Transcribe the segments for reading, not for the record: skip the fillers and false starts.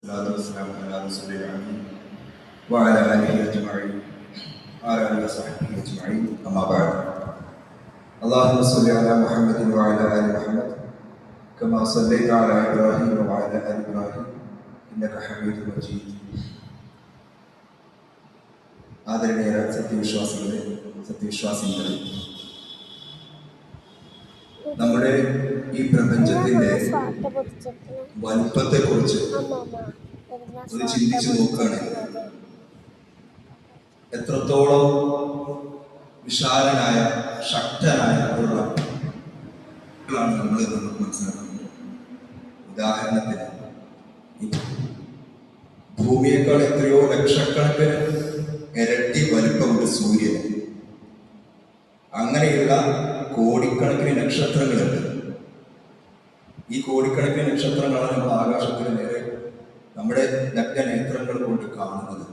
والصلاة والسلام على رسول الأمين وعلى آله أجمعين وعلى آله وصحبه أجمعين أما بعد اللهم صل على محمد وعلى آل محمد كما صليت على إبراهيم وعلى آل إبراهيم إنك حميد مجيد ആദരണീയ സത്യവിശ്വാസികളെ നമ്മുടെ ഈ പ്രപഞ്ചത്തിന്റെ വലുപ്പത്തെ കുറിച്ച് ഒന്ന് ചിന്തിച്ചു നോക്കുകയാണെങ്കിൽ എത്രത്തോളം വിശാലനായ ശക്തനായ ഒരു റബ്ബാണ് നമ്മൾ നമുക്ക് മനസ്സിലാക്കുന്നത്. ഉദാഹരണത്തിന് ഭൂമിയേക്കാൾ എത്രയോ ലക്ഷക്കണക്കിന് ഇരട്ടി വലിപ്പമുണ്ട് സൂര്യൻ. അങ്ങനെയുള്ള കോടിക്കണക്കിന് നക്ഷത്രങ്ങളുണ്ട്. ഈ കോടിക്കണക്കിന് നക്ഷത്രങ്ങളാണ് നമ്മൾ ആകാശത്തിന് നേരെ നമ്മുടെ നഗ്നനേത്രങ്ങൾ കൊണ്ട് കാണുന്നത്.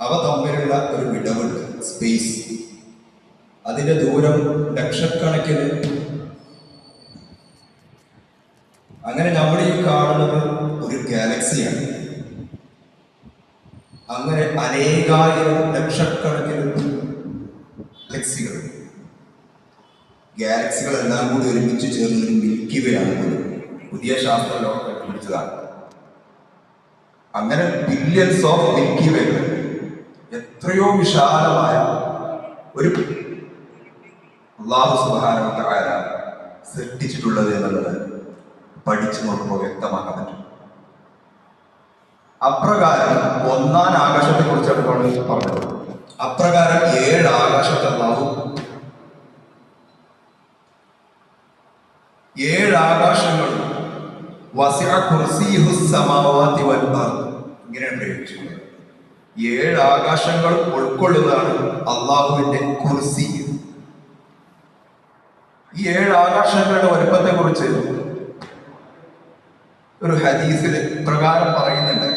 അവ തമ്മിലുള്ള ഒരു വിടവുണ്ട്, സ്പേസ്. അതിന്റെ ദൂരം ലക്ഷക്കണക്കിന്. അങ്ങനെ നമ്മൾ ഈ കാണുന്നത് ഒരു ഗാലക്സിയാണ്. അങ്ങനെ അനേകായിരം ലക്ഷക്കണക്കിന് ഗാലക്സികളെല്ലാം കൂടി ഒരുമിച്ച് ചേർന്ന് മിൽക്കി വേ ആണ് പുതിയ ശാസ്ത്ര ലോകം കണ്ടുപിടിച്ചതാണ്. അങ്ങനെ ബില്യൺസ് ഓഫ് മിൽക്കി വേ, എത്രയോ വിശാലമായ ഒരു അല്ലാഹു സുബ്ഹാനഹു വ തആല സൃഷ്ടിച്ചിട്ടുള്ളത് എന്നുള്ളത് പഠിച്ചു നോക്കുമ്പോൾ വ്യക്തമാക്കാൻ പറ്റും. അപ്രകാരം ഒന്നാം ആകാശത്തെ കുറിച്ചാണ് പറഞ്ഞത്. അപ്രകാരം 7 ആകാശത്തെ അല്ലാഹു 7 ആകാശങ്ങൾ വസിഅ കുർസിയുഹു സമാവാതി വൽ അർദ് ഇങ്ങനെയാണ് പ്രയോഗിച്ചിട്ടുള്ളത്. 7 ആകാശങ്ങൾ ഉൾക്കൊള്ളുന്നതാണ് അള്ളാഹുവിന്റെ കുർസി. ഈ 7 ആകാശങ്ങളുടെ വലുപ്പത്തെ കുറിച്ച് ഒരു ഹദീസിൽ പ്രകാരം പറയുന്നുണ്ട്.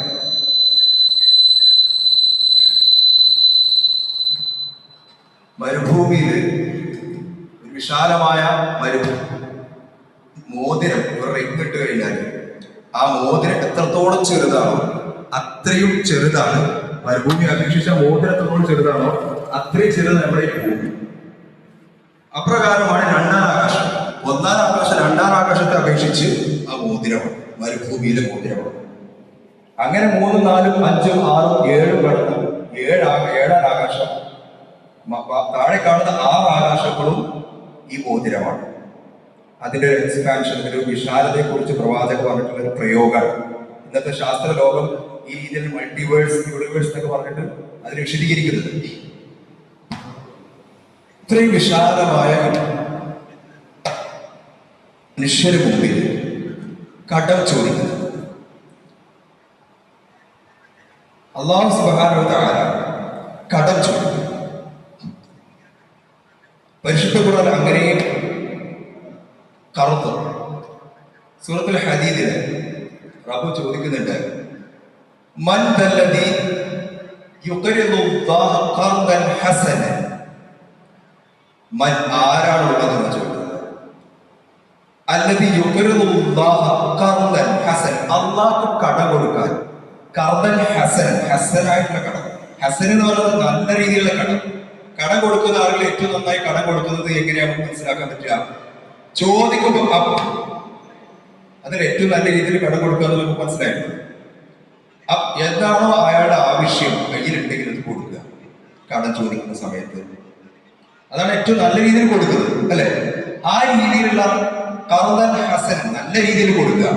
മരുഭൂമിയിൽ ഒരു വിശാലമായ മോതിരം ഒരു റിംഗ് ഇട്ട് കഴിഞ്ഞാൽ ആ മോതിരം എത്രത്തോളം ചെറുതാണോ അത്രയും ചെറുതാണ് മരുഭൂമി. അപേക്ഷിച്ച മോതിരം എത്രത്തോളം ചെറുതാണോ അത്രയും ചെറുത് നമ്മുടെ ഈ ഭൂമി. അപ്രകാരമാണ് 2ാം ആകാശം. 1ാം ആകാശം 2ാം ആകാശത്തെ അപേക്ഷിച്ച് ആ മോതിരമാണ്, മരുഭൂമിയിലെ മോതിരമാണ്. അങ്ങനെ 3, 4, 5, 6, 7 കടന്നു 7ാം ആകാശം. താഴെ കാണുന്ന 6 ആകാശങ്ങളും ഈ മോതിരമാണ്. അതിന്റെ ഒരു എക്സ്പാൻഷൻ, ഒരു വിശാലതയെ കുറിച്ച് പ്രവാചകർ പറഞ്ഞിട്ടുള്ള ഒരു പ്രയോഗമാണ്. ഇന്നത്തെ ശാസ്ത്ര ലോകം ഈ രീതിയിൽ മൾട്ടിവേഴ്സ്, യൂണിവേഴ്സ് എന്നൊക്കെ പറഞ്ഞിട്ട് അതിനെ വിശദീകരിക്കുന്നത്. ഇത്രയും വിശാലമായ മനുഷ്യന് മുമ്പിൽ കടം ചോദിക്കുന്നത് അല്ലാഹു സുബ്ഹാനഹു വ തആല കടം ചോദിക്കുന്നു. പരിശുദ്ധ ഖുർആൻ അങ്ങനെ കറുത്തു. സൂറത്തുൽ ഹദീദിൽ റബ്ബ് ചോദിക്കുന്നുണ്ട്, മൻ ദല്ലദീ യുഖരിദുല്ലാഹ ഖർദൻ ഹസനൻ. മൻ ആരാണുള്ളതെന്ന് ചോദിക്കുന്നത്. അല്ലദീ യുഖരിദുല്ലാഹ ഖർദൻ ഹസൻ, അല്ലാഹു കടം കൊടുക്കാൻ. ഖർദൻ ഹസൻ, ഹസനായിട്ടുള്ള കടം. ഹസൻ എന്ന് പറയുന്നത് നല്ല രീതിയിലുള്ള കടം. കടം കൊടുക്കുന്ന ആളുകൾ ഏറ്റവും നന്നായി കടം കൊടുക്കുന്നത് എങ്ങനെയാണ് മനസ്സിലാക്കാൻ പറ്റുക? ചോദിക്കുമ്പോൾ അതിൽ ഏറ്റവും നല്ല രീതിയിൽ കടം കൊടുക്കുക എന്ന് നമുക്ക് മനസ്സിലായിരുന്നു. എന്താണോ അയാളുടെ ആവശ്യം കയ്യിലുണ്ടെങ്കിൽ അത് കൊടുക്കുക. കടം ചോദിക്കുന്ന സമയത്ത് അതാണ് ഏറ്റവും നല്ല രീതിയിൽ കൊടുക്കുന്നത്, അല്ലെ? ആ രീതിയിലുള്ള ഖർദൻ ഹസൻ, നല്ല രീതിയിൽ കൊടുക്കുക.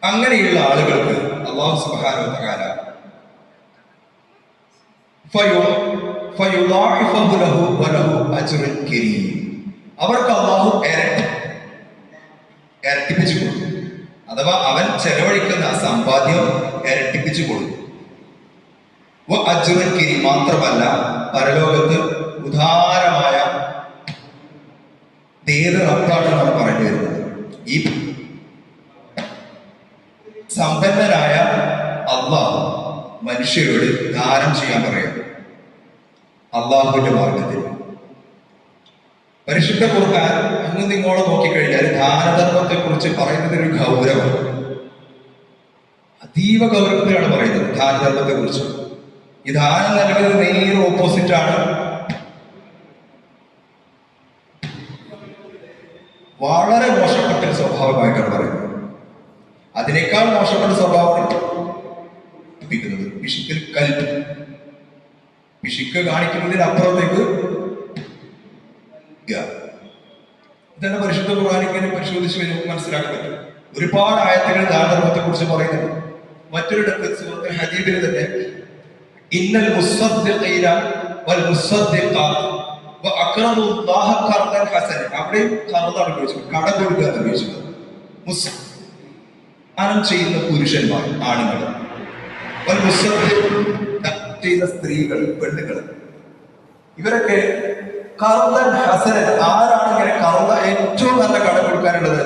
അങ്ങനെയുള്ള ആളുകൾക്ക് അല്ലാഹു സുബ്ഹാനഹു വ തആല ഫയുളാഇഫഹു ലഹു വലഹു അജ്റുൻ കരീം, അവർക്ക് അല്ലാഹു ഇരട്ടിപ്പിച്ചു കൊടുക്കും. അഥവാ അവൻ ചെലവഴിക്കുന്ന ആ സമ്പാദ്യം ഇരട്ടിപ്പിച്ചു കൊടുക്കും. അജ്റുൻ കരീം മാത്രമല്ല, പരലോകത്ത് ഉദാരമായ റബ്ബാണെന്നാണ് പറയേണ്ടി വരുന്നത്. ഈ സമ്പന്നനായ അല്ലാഹു മനുഷ്യരോട് ദാനം ചെയ്യാൻ പറയാം അള്ളാഹുവിന്റെ മാർഗത്തിൽ. പരിശുദ്ധ ഖുർആൻ അങ്ങ് നിങ്ങളോട് നോക്കിക്കഴിഞ്ഞാൽ ദാനധർമ്മത്തെ കുറിച്ച് പറയുന്നതിന് ഒരു ഗൗരവം. പരിശുദ്ധ ഖുർആൻ അങ്ങ് നിങ്ങളോട് നോക്കിക്കഴിഞ്ഞാൽ ദാനധർമ്മത്തെ കുറിച്ച് പറയുന്നതിന് ഒരു ഗൗരവം. പരിശുദ്ധ ഖുർആൻ അങ്ങ് നിങ്ങളോട് നോക്കിക്കഴിഞ്ഞാൽ ദാനധർമ്മത്തെ കുറിച്ച് പറയുന്നതിന് ഒരു ഗൗരവം. അതീവ ഗൗരവത്തിലാണ് പറയുന്നത് ദാനധർമ്മത്തെ കുറിച്ച്. ഈ ദാനം നൽകുന്നത് നേരെ ഓപ്പോസിറ്റ് ആണ്. വളരെ മോശപ്പെട്ട ഒരു സ്വഭാവമായിട്ടാണ് പറയുന്നത്. അതിനേക്കാൾ മോശപ്പെട്ട സ്വഭാവമാണ് പിശുക്കിൽ കൽപ്പ്. പിശുക്ക് കാണിക്കുന്നതിനപ്പുറത്തേക്ക് ഇതാണ് പരിശുദ്ധ ഖുർആൻ. ഇങ്ങനെ പരിശോധിച്ച് നമുക്ക് മനസ്സിലാക്കാൻ പറ്റും. ഒരുപാട് ആയത്തുകൾ ദാനധർമ്മത്തെ കുറിച്ച് പറയുന്നത്. മറ്റൊരിടത്ത് സൂറത്തുൽ ഹദീദിൽ തന്നെ ഇന്നൽ മുസ്സദ്ദിഖീന വൽ മുസ്സദ്ദിഖാത്ത് വഅഖറദു അല്ലാഹ ഖർദൻ ഹസന. അവിടെയും ഖർദാണ് ഉപയോഗിച്ചത്, കടം കൊടുക്കുക എന്ന് ഉപയോഗിച്ചത്. ദാനം ചെയ്യുന്ന പുരുഷന്മാർ, ആണുങ്ങൾ, വൽ മുസ്സദ്ദിഖ് ചെയ്യുന്ന സ്ത്രീകൾ, പെണ്ണുങ്ങൾ, ഇവരൊക്കെ ഖർദൻ ഹസനൻ. ആരാണ് ഇങ്ങനെ ഖർദ ഏറ്റവും നല്ല കടം കൊടുക്കാനുള്ളത്?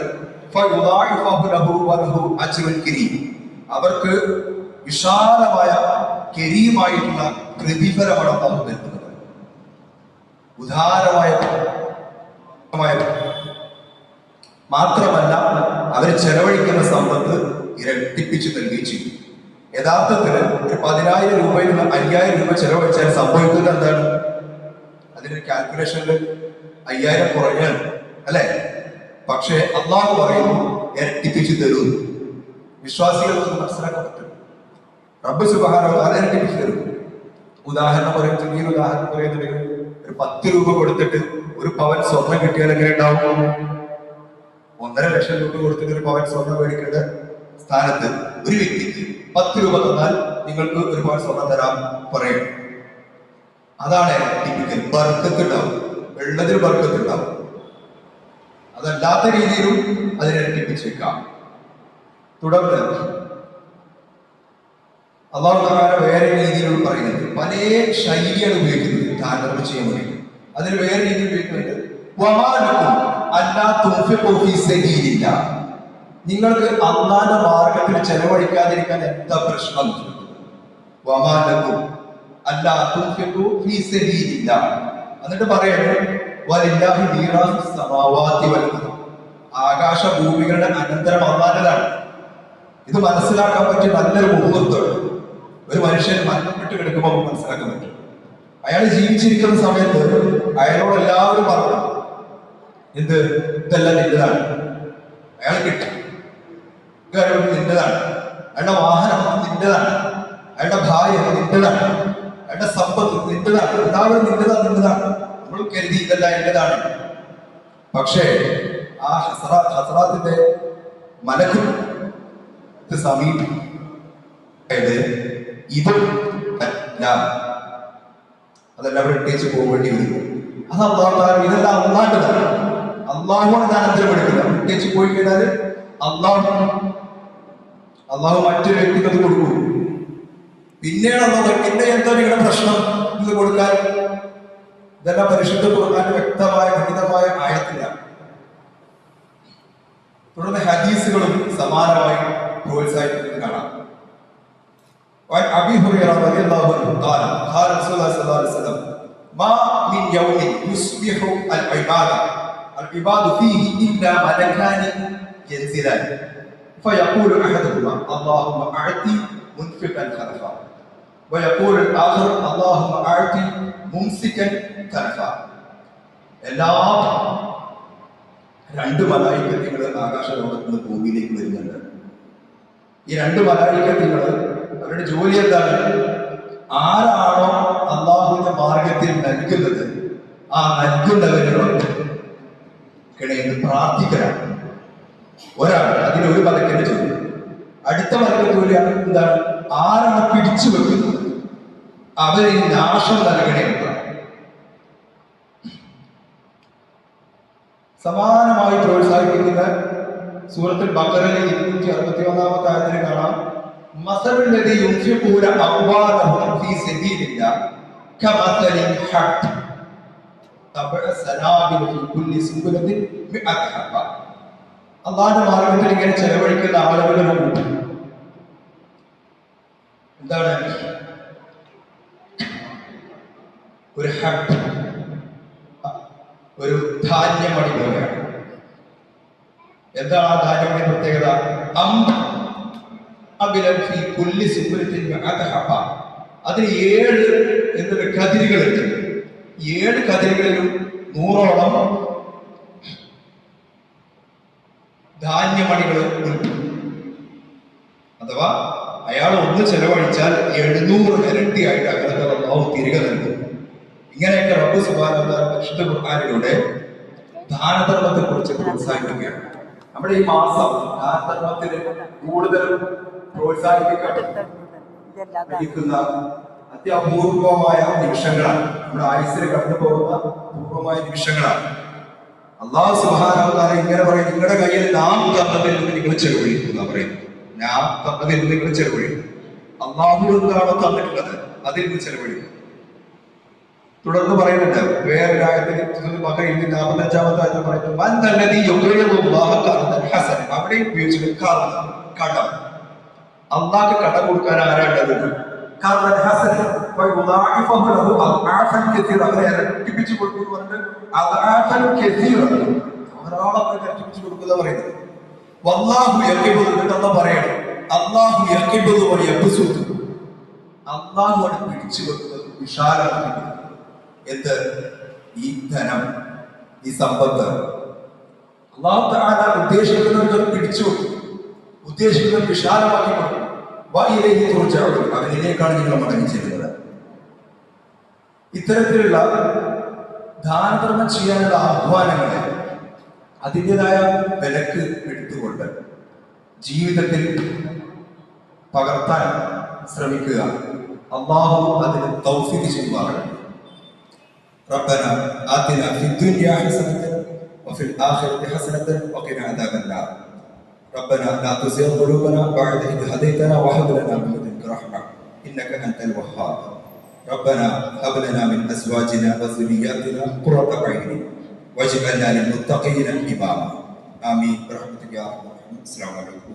അവർക്ക് വിശാലമായ കരീമായിട്ടുള്ള പ്രതിഫലമാണ് അല്ലാഹു നൽകുന്നത്. ഉദാരമായ മാത്രമല്ല അവർ ചെലവഴിക്കുന്ന സമ്പത്ത് ഇരട്ടിപ്പിച്ചു നൽകുകയും ചെയ്യും. യഥാർത്ഥത്തിൽ ഒരു 10,000 രൂപയിൽ നിന്ന് 5,000 രൂപ ചെലവഴിച്ചാൽ സംഭവിക്കുന്നത് എന്താണ്? അതിന്റെ കാൽക്കുലേഷനിൽ 5,000 കുറഞ്ഞാണ് അല്ലെ? പക്ഷേ അള്ളാഹു പറയുന്നു ഇരട്ടിപ്പിച്ചു തരും. വിശ്വാസികൾക്ക് മനസ്സിലാക്കാൻ പറ്റും. റബ്ബ് സുബ്ഹാനഹു വ തആല ഇരട്ടിപ്പിച്ചു തരും. ഉദാഹരണം പറയും, ചെറിയൊരു ഉദാഹരണം പറയുന്നുണ്ടെങ്കിൽ ഒരു 10 രൂപ കൊടുത്തിട്ട് ഒരു പവൻ സ്വർണം കിട്ടിയാൽ എങ്ങനെ ഉണ്ടാവും? 1.5 ലക്ഷം രൂപ കൊടുത്തിട്ട് ഒരു പവൻ സ്വർണം മേടിക്കേണ്ട സ്ഥാനത്ത് ഒരു വ്യക്തിക്ക് 10 രൂപ തന്നാൽ നിങ്ങൾക്ക് ഒരു പവൻ സ്വർണം തരാൻ പറയും. അതാണ് ഇരട്ടിപ്പിക്കൽ. ബർക്കത്തുണ്ടാവും, വെള്ളത്തിൽ ബർക്കത്തുണ്ടാവും. അതല്ലാത്ത രീതിയിലും അതിനിരട്ടിപ്പിച്ചേക്കാം. തുടർന്ന് അല്ലാഹു തആല വേറെ രീതിയിലുള്ള പറയുന്നത്, പല ശൈലിയാണ് ഉപയോഗിക്കുന്നത് ദാനധർമ്മം ചെയ്യാൻ വേണ്ടി. അതിൽ വേറെ രീതി ഉപയോഗിക്കുന്നുണ്ട്. നിങ്ങൾക്ക് അല്ലാഹുവിന്റെ മാർഗത്തിൽ ചെലവഴിക്കാതിരിക്കാൻ എന്താ പ്രശ്നം? എന്നിട്ട് പറയുന്നത് ആകാശ ഭൂമികളുടെ അനന്തരം അള്ളാഹുവിനാണ്. ഇത് മനസ്സിലാക്കാൻ പറ്റിയ നല്ലൊരു മുഹൂർത്തമാണ്. ഒരു മനുഷ്യൻ മരണപ്പെട്ട് കിടക്കുമ്പോൾ നമുക്ക് മനസ്സിലാക്കാൻ പറ്റും. അയാൾ ജീവിച്ചിരിക്കുന്ന സമയത്ത് അയാളോട് എല്ലാവരും പറഞ്ഞു, എന്ത് ഇതെല്ലാം നിന്റെതാണ്, അയാൾ കിട്ടും, നിന്റെതാണ്, അയാളുടെ വാഹനം നിന്റെതാണ്, അയാളുടെ ഭാര്യ നിന്റെതാണ്, അയാളുടെ സമ്പത്ത് നിന്റെതാണ്, എല്ലാവരും നിന്റെതാണ്. നമ്മൾ കരുതി ഇതെല്ലാം എന്റേതാണ്. പക്ഷേ ആ ഹസ്രാത്തിന്റെ മലക്ക് സമീപം ഇതും അതെല്ലാം ഇട്ടേച്ച് പോകേണ്ടി വരും. അത് അള്ളാഹു ഇതെല്ലാം അള്ളാഹുതാണ്. അള്ളാഹുവാണ് ദാനത്തിന് എടുക്കുന്നത്. ഇട്ടേച്ച് പോയി കഴിഞ്ഞാൽ അള്ളാഹു മറ്റൊരു വ്യക്തിക്ക് അത് കൊടുക്കും. പിന്നെയാണ് പിന്നെ എന്താ നിങ്ങളുടെ പ്രശ്നം ഇത് കൊടുക്കാൻ? ഇതെല്ലാം പരിശുദ്ധ ഖുർആനിൽ വ്യക്തമായ ഖണ്ഡിതമായ ആയത്തിലാണ്. തുടർന്ന് ഹദീസുകളും സമാനമായി പ്രോത്സാഹിപ്പിക്കുന്നത് കാണാം. അബീ ഹുറൈറ റളിയല്ലാഹു അൻഹു ഖാല ഖാല റസൂലുള്ളാഹി സ്വല്ലല്ലാഹു അലൈഹി വസല്ലം മാ മിൻ യൗമിൻ യുസ്ബിഹു العباد فيه إلا ملكان ينزلان فيقول أحدهما اللهم أعطي منفقا خلفا ويقول الآخر اللهم أعطي ممسكا تلفا. എല്ലാ രണ്ട് മലായികത്തുകൾ ആകാശലോകത്ത് നിന്ന് ഭൂമിയിലേക്ക് വരുന്നുണ്ട്. ഈ രണ്ട് മലായികത്തുകൾ അവരുടെ ജോലി എന്താണ്? ആരാണോ അള്ളാഹുവിന്റെ മാർഗത്തിൽ നൽകുന്നത് ആ നൽകുന്നവരോട് കിടന്ന് പ്രാർത്ഥിക്കലാണ്. ഒരാൾ അതിലൊരു മലക്കിന്റെ ജോലി. അടുത്ത മലക്കിന്റെ ജോലിയാണ് എന്താണ്? ആരാണ് പിടിച്ചു വെക്കുന്നത് അവരിൽ നാശം നൽകണേ. സമാനമായി പ്രോത്സാഹിപ്പിക്കുന്ന സൂറത്തുൽ ബഖറയിലെ 261-ാമത്തെ ആയത്തിൽ കാണാം, മസലുൽ ലദീ യുൻഫിഖൂന അംവാലഹും ഫീ സബീലില്ലാഹ് കമസലിൻ ഹബ്ബ തബഅ സനാബില ഫീ കുല്ലി സുബലത്തിൻ മിഅത ഹബ്ബ. അല്ലാഹുവിന്റെ മാർഗ്ഗത്തിൽ ഇങ്ങനെ ചെലവഴിക്കുന്ന ആളുകളുടെ കൂട്ടം എന്താണ്? ഒരു ഹബ്ബ്, ഒരു ധാന്യമണി പോലെയാണ്. എന്താണ് ആ ധാന്യമണി പ്രത്യേകത? അബിലൻ ഫീ കുല്ലി സുബ്രത്തിൻ മിഅത ഹബ്ബ. അതിൽ 7 എന്തൊക്കെ കതിരുകളുണ്ട്. 7 കതിരുകളിലും 100ഓളം ധാന്യമണികൾ ഉണ്ട്. അഥവാ അയാൾ ഒന്ന് ചെലവഴിച്ചാൽ 700 ഇരട്ടിയായിട്ട് അങ്ങനെ അല്ലാഹു തിരികെ നൽകും. ഇങ്ങനെയൊക്കെ റബ്ബ് സുബ്ഹാനഹു വ തആല പരിശുദ്ധ ഖുർആനിലൂടെ ദാനധർമ്മത്തെ കുറിച്ച് പ്രോത്സാഹിപ്പിക്കുകയാണ്. നമ്മുടെ ഈ മാസം ദാനധർമ്മത്തിന് കൂടുതൽ പ്രോത്സാഹിപ്പിക്കാൻ അത്യപൂർവമായ നിമിഷങ്ങളാണ്. നമ്മുടെ ആയുസ്സിൽ കടന്നു പോകുന്ന അപൂർവമായ നിമിഷങ്ങളാണ്. അല്ലാഹു സുബ്ഹാനഹു വ തആല ഇങ്ങനെ പറയും, നിങ്ങളുടെ കയ്യിൽ നാം തന്നതിൽ നിന്ന് നിങ്ങൾ ചെലവഴിക്കുക പറയുന്നു. ഞാൻ തന്നതിൽ നിന്ന് നിങ്ങൾ ചെലവഴിക്കും. അല്ലാഹു എന്താണോ തന്നിട്ടുള്ളത് അതിൽ നിന്ന് ചെലവഴിക്കും. തുടർന്ന് പറയുന്നുണ്ട് വേറൊരായത്തിൽ 45-ാമത്തെ ആയത്തിൽ പറയുന്നു, അവിടെ ഉപയോഗിച്ചത് കടം. അള്ളാഹ്ക്ക് കടം കൊടുക്കാൻ ആരാണ്ടത്? ഇരട്ടിപ്പിച്ചു കൊടുക്കുന്നു പറഞ്ഞിട്ട് ധാരാളം ഇരട്ടിപ്പിച്ചു കൊടുക്കുന്ന പറയുന്നത്. വല്ലാഹു യഖിബുദു എന്ന് പറയണം. അല്ലാഹു യഖിബുദു വ യബ്സുതു. അല്ലാഹു ആണ് പിടിച്ചു വെക്കുന്നത്, വിശാലമാക്കുന്നത്. എന്ത്? ഈ ധനം, ഈ സമ്പത്ത് അല്ലാഹു തആല ഉദ്ദേശിക്കുന്നവർക്ക് പിടിച്ചു വെക്കും, ഉദ്ദേശിക്കുന്നവർ വിശാലമാക്കി കൊടുക്കും. വഇലൈഹി തുർജഊൻ. അവനിലേക്കാണ് നിങ്ങൾ മടങ്ങി ചെല്ലുന്നത്. ഇത്തരത്തിലുള്ള ദാനധർമ്മം ചെയ്യാനുള്ള ആഹ്വാനങ്ങളെ അതിൻ്റെതായ വിലക്ക് എടുത്തുകൊണ്ട് ജീവിതത്തിൽ പകർത്താൻ ശ്രമിക്കുക. അല്ലാഹു അതിന് തൗഫീഖ് ചെയ്യുമാറാകട്ടെ. ربنا آتنا في الدنيا حسنة وفي الآخرة حسنة وقنا عذاب النار. ربنا لا تزغ قلوبنا بعد إذ هديتنا وهب لنا من لدنك رحمة إنك أنت الوهاب. ربنا هب لنا من أزواجنا وذرياتنا قرة أعين واجعلنا للمتقين إماما. آمين برحمتك يا أرحم الراحمين. السلام عليكم.